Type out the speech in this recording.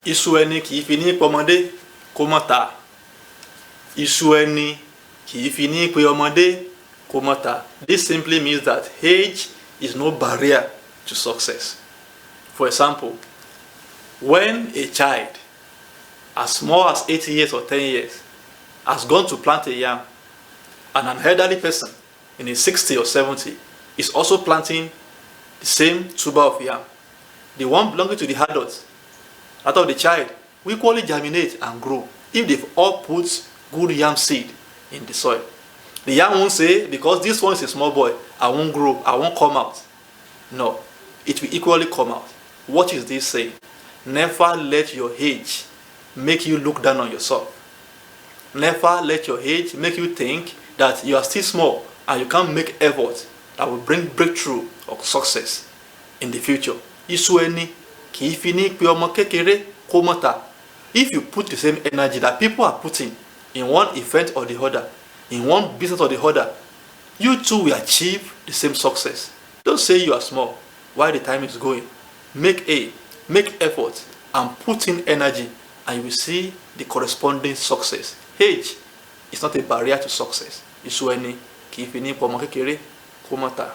Iṣu ẹni kì í fi ní pọmọdé kó mọ́ ta. Iṣu ẹni kì í fi ní pe ọmọdé kó mọ́ ta. This simply means that age is no barrier to success. For example, when a child as small as 8 years or 10 years has gone to plant a yam, and an elderly person in his 60 or 70 is also planting the same tuber of yam, the one belonging to the adult, that of the child, will equally germinate and grow if they've all put good yam seed in the soil. The yam won't say, because this one is a small boy, I won't grow, I won't come out. No, it will equally come out. What is this saying? Never let your age make you look down on yourself. Never let your age make you think that you are still small and you can't make effort that will bring breakthrough or success in the future. Iṣu ẹni kì í fi ní pe ọmọ kékeré kó mọ́ ta. If you put the same energy that people are putting in one event or the other, in one business or the other, you too will achieve the same success. Don't say you are small while the time is going. Make effort and put in energy, and you will see the corresponding success. Age is not a barrier to success. Iṣu ẹni kì í fi ní pe ọmọ kékeré kó mọ́ ta.